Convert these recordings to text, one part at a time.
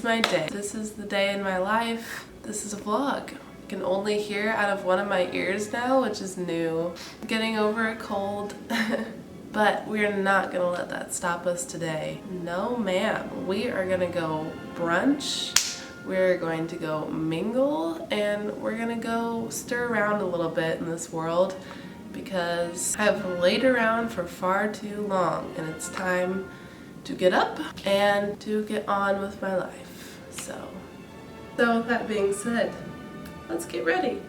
my day. This is the day in my life. This is a vlog. I can only hear out of one of my ears now, which is new. Getting over a cold. But we're not gonna let that stop us today. No ma'am. We are gonna go brunch, we're going to go mingle, and we're gonna go stir around a little bit in this world because I've laid around for far too long and it's time to get up and to get on with my life. So with that being said, let's get ready.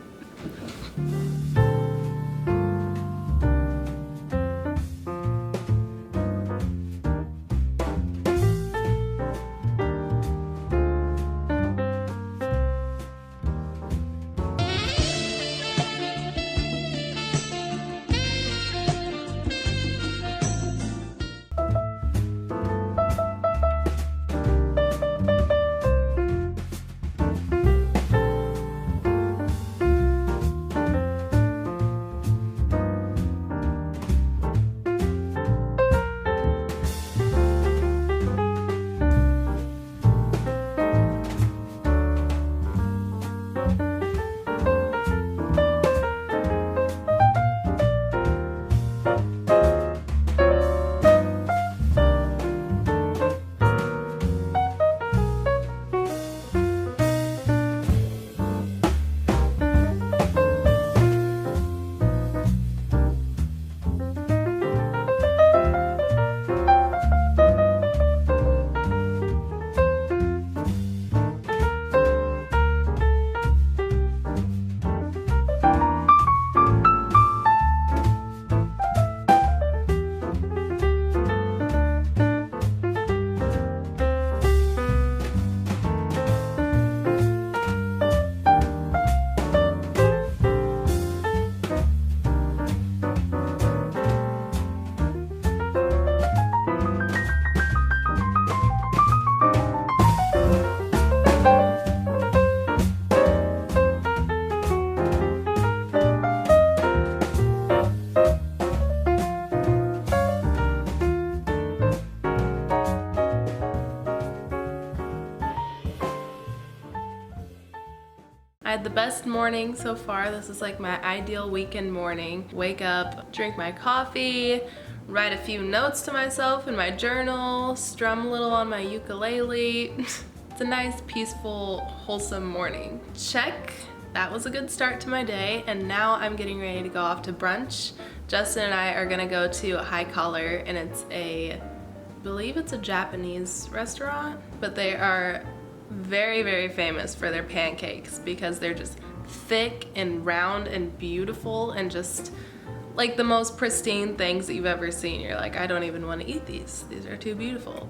I had the best morning so far. This is like my ideal weekend morning. Wake up, drink my coffee, write a few notes to myself in my journal, strum a little on my ukulele. It's a nice, peaceful, wholesome morning. Check. That was a good start to my day, and now I'm getting ready to go off to brunch. Justin and I are gonna go to High Collar, and I believe it's a Japanese restaurant, but they are very, very famous for their pancakes because they're just thick and round and beautiful and just like the most pristine things that you've ever seen. You're like, I don't even want to eat these. These are too beautiful.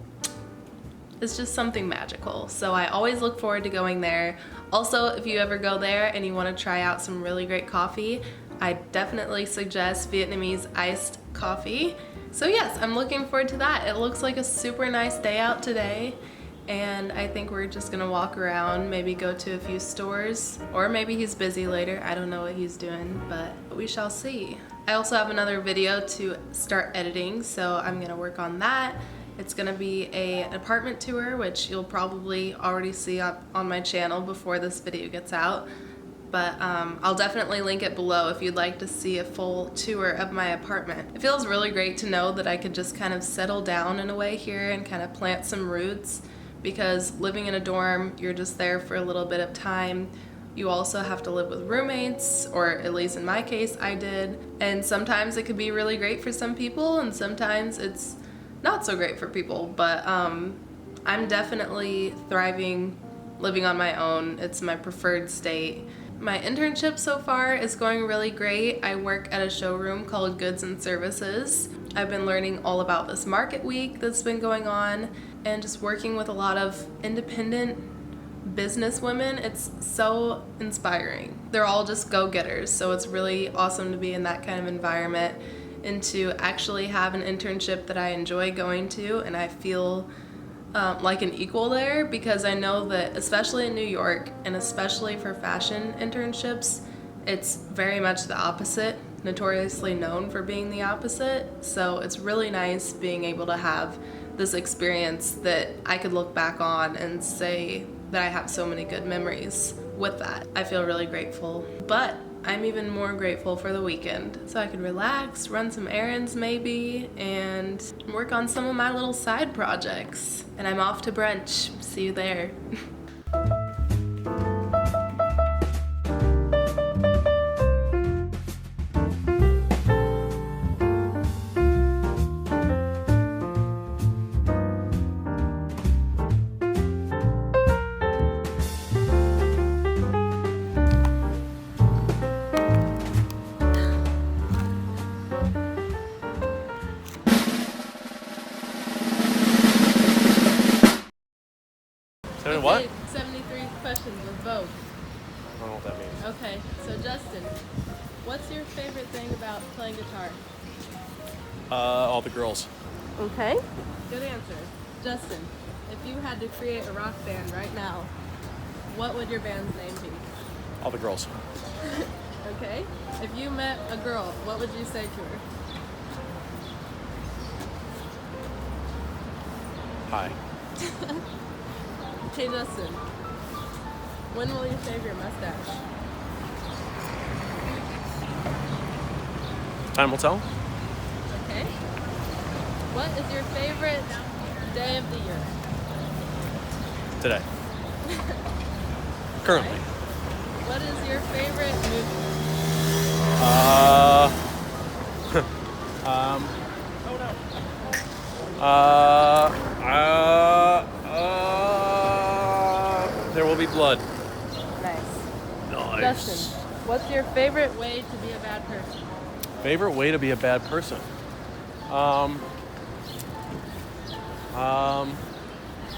It's just something magical. So I always look forward to going there. Also, if you ever go there and you want to try out some really great coffee, I definitely suggest Vietnamese iced coffee. So yes, I'm looking forward to that. It looks like a super nice day out today. And I think we're just gonna walk around, maybe go to a few stores, or maybe he's busy later. I don't know what he's doing, but we shall see. I also have another video to start editing, so I'm gonna work on that. It's gonna be an apartment tour, which you'll probably already see up on my channel before this video gets out. But I'll definitely link it below if you'd like to see a full tour of my apartment. It feels really great to know that I could just kind of settle down in a way here and kind of plant some roots. Because living in a dorm, you're just there for a little bit of time. You also have to live with roommates, or at least in my case, I did. And sometimes it could be really great for some people, and sometimes it's not so great for people. But I'm definitely thriving living on my own. It's my preferred state. My internship so far is going really great. I work at a showroom called Goods and Services. I've been learning all about this market week that's been going on and just working with a lot of independent business women. It's so inspiring. They're all just go-getters, so it's really awesome to be in that kind of environment and to actually have an internship that I enjoy going to, and I feel like an equal there, because I know that especially in New York and especially for fashion internships, it's very much the opposite, notoriously known for being the opposite. So it's really nice being able to have this experience that I could look back on and say that I have so many good memories with that. I feel really grateful, but I'm even more grateful for the weekend, so I could relax, run some errands maybe, and work on some of my little side projects. And I'm off to brunch. See you there. Okay, what? 73 questions with both. I don't know what that means. Okay, so Justin, what's your favorite thing about playing guitar? All the girls. Okay. Good answer. Justin, if you had to create a rock band right now, what would your band's name be? All the girls. Okay. If you met a girl, what would you say to her? Hi. Hey Justin, when will you shave your mustache? Time will tell. Okay. What is your favorite day of the year? Today. Currently. What is your favorite movie? There will be blood. Nice. Nice. Justin, what's your favorite way to be a bad person? Favorite way to be a bad person?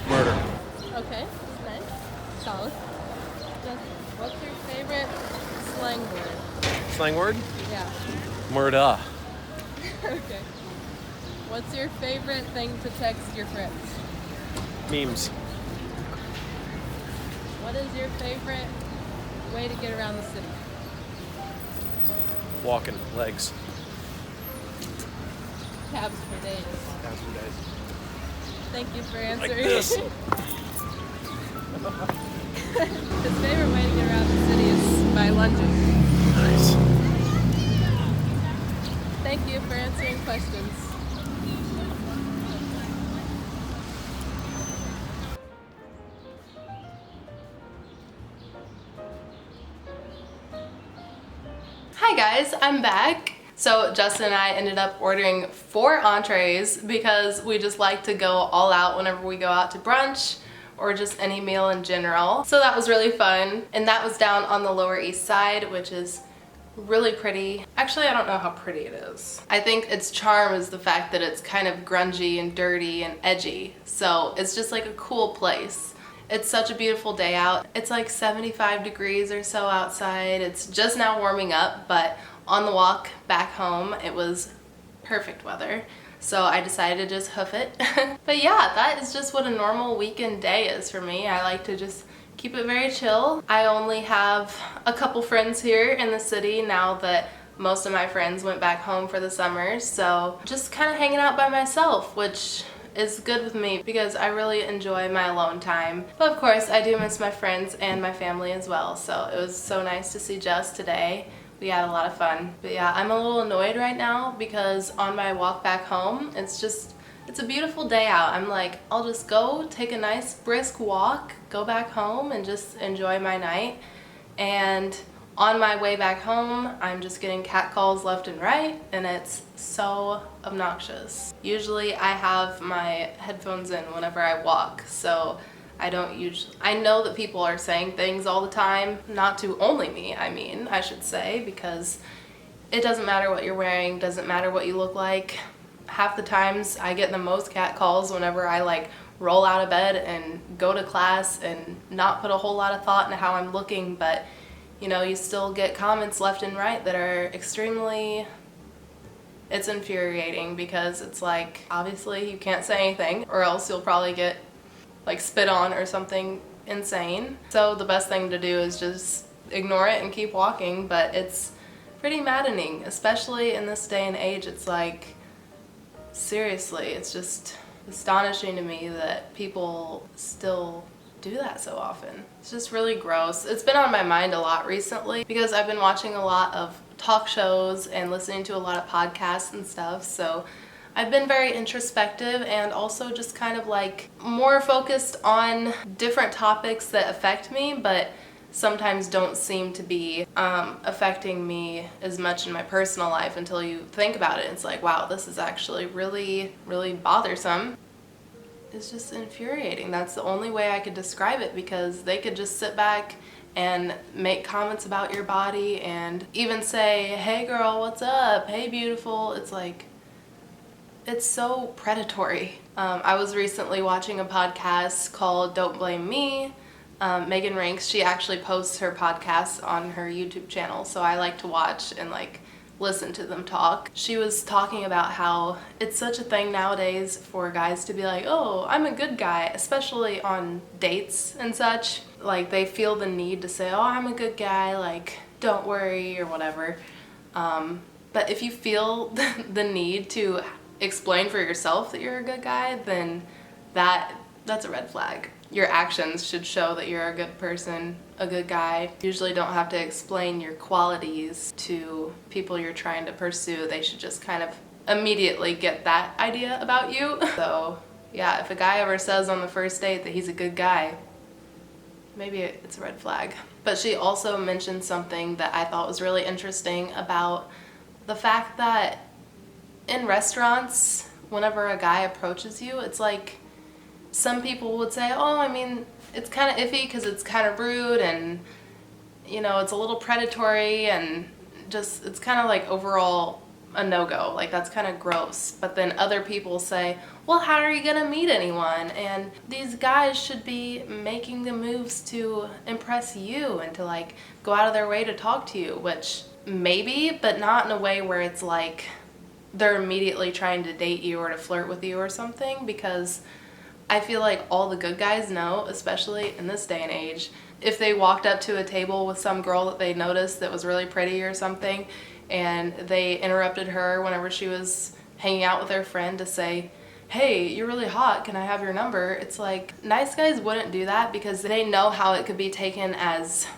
Murder. Okay, nice. Solid. Justin, what's your favorite slang word? Slang word? Yeah. Murder. Okay. What's your favorite thing to text your friends? Memes. What is your favorite way to get around the city? Walking. Legs. Cabs for days. That's for days. Thank you for answering. Like this. His favorite way to get around the city is by lunging. Nice. Thank you for answering questions. Hi guys, I'm back. So Justin and I ended up ordering 4 entrees because we just like to go all out whenever we go out to brunch or just any meal in general. So that was really fun. And that was down on the Lower East Side, which is really pretty. Actually, I don't know how pretty it is. I think its charm is the fact that it's kind of grungy and dirty and edgy. So it's just like a cool place. It's such a beautiful day out. It's like 75 degrees or so outside. It's just now warming up, but on the walk back home, it was perfect weather. So I decided to just hoof it. But yeah, that is just what a normal weekend day is for me. I like to just keep it very chill. I only have a couple friends here in the city now that most of my friends went back home for the summer. So just kind of hanging out by myself, which is good with me because I really enjoy my alone time. But of course, I do miss my friends and my family as well. So it was so nice to see Jess today. We had a lot of fun. But yeah, I'm a little annoyed right now because on my walk back home, it's a beautiful day out. I'm like, I'll just go take a nice brisk walk, go back home and just enjoy my night. And on my way back home, I'm just getting catcalls left and right, and it's so obnoxious. Usually I have my headphones in whenever I walk, so I know that people are saying things all the time, not to only me, I should say, because it doesn't matter what you're wearing, doesn't matter what you look like. Half the times I get the most catcalls whenever I like roll out of bed and go to class and not put a whole lot of thought into how I'm looking, but you know, you still get comments left and right that are it's infuriating because it's like, obviously you can't say anything or else you'll probably get like spit on or something insane. So the best thing to do is just ignore it and keep walking, but it's pretty maddening, especially in this day and age. It's like, seriously, it's just, astonishing to me that people still do that so often. It's just really gross. It's been on my mind a lot recently because I've been watching a lot of talk shows and listening to a lot of podcasts and stuff, so I've been very introspective and also just kind of like more focused on different topics that affect me but sometimes don't seem to be affecting me as much in my personal life until you think about it. It's like, wow, this is actually really, really bothersome. It's just infuriating. That's the only way I could describe it, because they could just sit back and make comments about your body and even say, hey girl, what's up? Hey beautiful. It's like, it's so predatory. I was recently watching a podcast called Don't Blame Me. Megan Ranks, she actually posts her podcasts on her YouTube channel, so I like to watch and like listen to them talk. She was talking about how it's such a thing nowadays for guys to be like, oh, I'm a good guy, especially on dates and such. Like they feel the need to say, oh, I'm a good guy, like don't worry or whatever. But if you feel the need to explain for yourself that you're a good guy, then that's a red flag. Your actions should show that you're a good person, a good guy. You usually don't have to explain your qualities to people you're trying to pursue. They should just kind of immediately get that idea about you. So yeah, if a guy ever says on the first date that he's a good guy, maybe it's a red flag. But she also mentioned something that I thought was really interesting about the fact that in restaurants, whenever a guy approaches you, it's like, some people would say, oh, I mean, it's kind of iffy because it's kind of rude and, you know, it's a little predatory and just, it's kind of like overall a no-go. Like, that's kind of gross. But then other people say, well, how are you going to meet anyone? And these guys should be making the moves to impress you and to, like, go out of their way to talk to you, which maybe, but not in a way where it's like they're immediately trying to date you or to flirt with you or something, because I feel like all the good guys know, especially in this day and age, if they walked up to a table with some girl that they noticed that was really pretty or something, and they interrupted her whenever she was hanging out with her friend to say, hey, you're really hot, can I have your number? It's like, nice guys wouldn't do that because they know how it could be taken as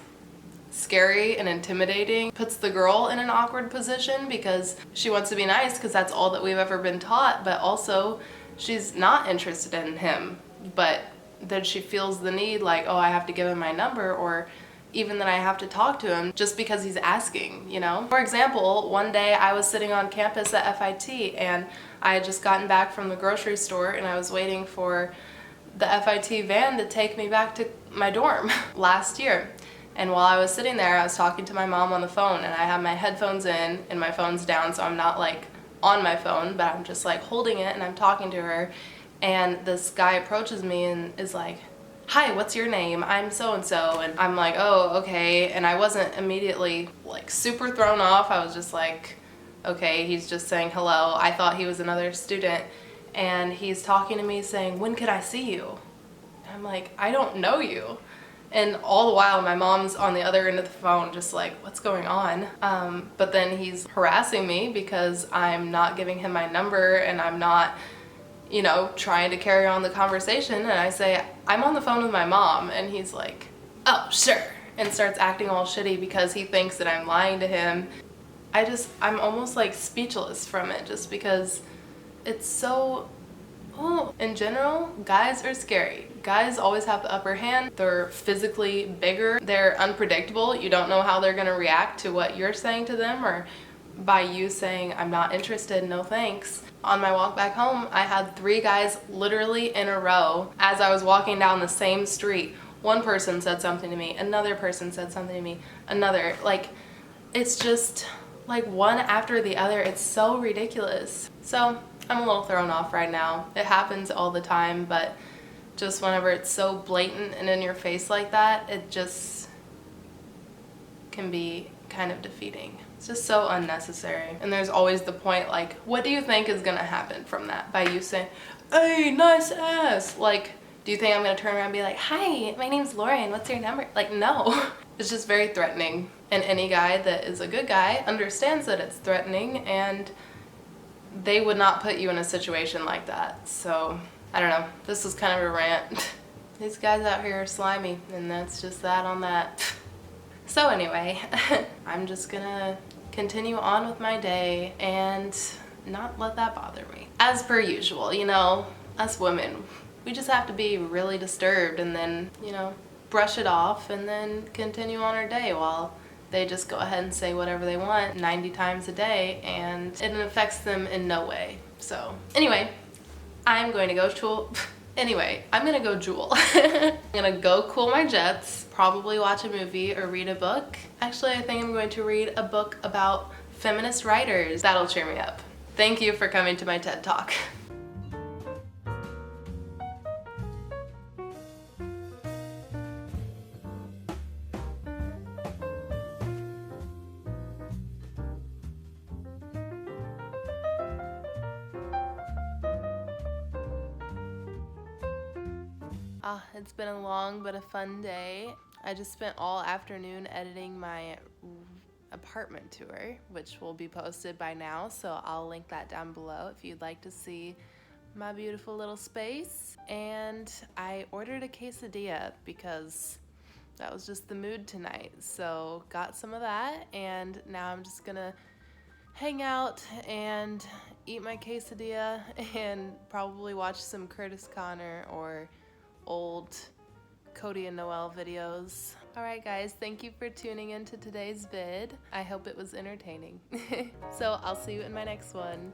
scary and intimidating. Puts the girl in an awkward position because she wants to be nice because that's all that we've ever been taught, but also she's not interested in him, but then she feels the need like, oh, I have to give him my number, or even that I have to talk to him just because he's asking, you know? For example, one day I was sitting on campus at FIT and I had just gotten back from the grocery store and I was waiting for the FIT van to take me back to my dorm last year. And while I was sitting there, I was talking to my mom on the phone and I have my headphones in and my phone's down, so I'm not like on my phone, but I'm just like holding it and I'm talking to her, and this guy approaches me and is like, hi, what's your name? I'm so-and-so. And I'm like, oh, okay. And I wasn't immediately like super thrown off. I was just like, okay, he's just saying hello. I thought he was another student, and he's talking to me saying, when could I see you? And I'm like, I don't know you. And all the while, my mom's on the other end of the phone just like, what's going on? But then he's harassing me because I'm not giving him my number and I'm not, you know, trying to carry on the conversation. And I say, I'm on the phone with my mom. And he's like, oh, sure. And starts acting all shitty because he thinks that I'm lying to him. I'm almost like speechless from it just because it's so... Oh, in general, guys are scary. Guys always have the upper hand. They're physically bigger. They're unpredictable. You don't know how they're going to react to what you're saying to them or by you saying, I'm not interested, no thanks. On my walk back home, I had 3 guys literally in a row as I was walking down the same street. One person said something to me, another person said something to me, another. Like, it's just like one after the other. It's so ridiculous. So I'm a little thrown off right now. It happens all the time, but just whenever it's so blatant and in your face like that, it just can be kind of defeating. It's just so unnecessary. And there's always the point like, what do you think is gonna happen from that? By you saying, hey, nice ass. Like, do you think I'm gonna turn around and be like, hi, my name's Lauren, what's your number? Like, no. It's just very threatening. And any guy that is a good guy understands that it's threatening and they would not put you in a situation like that. So, I don't know. This was kind of a rant. These guys out here are slimy, and that's just that on that. So anyway, I'm just gonna continue on with my day and not let that bother me. As per usual, you know, us women, we just have to be really disturbed and then, you know, brush it off and then continue on our day while they just go ahead and say whatever they want 90 times a day and it affects them in no way. So anyway, I'm going to go jewel. Anyway, I'm gonna go jewel. I'm gonna go cool my jets, probably watch a movie or read a book. Actually, I think I'm going to read a book about feminist writers. That'll cheer me up. Thank you for coming to my TED Talk. It's been a long but a fun day. I just spent all afternoon editing my apartment tour, which will be posted by now, so I'll link that down below if you'd like to see my beautiful little space. And I ordered a quesadilla because that was just the mood tonight, so got some of that, and now I'm just gonna hang out and eat my quesadilla and probably watch some Curtis Connor or old Cody and Noel videos. Alright guys, thank you for tuning into today's vid. I hope it was entertaining. So I'll see you in my next one.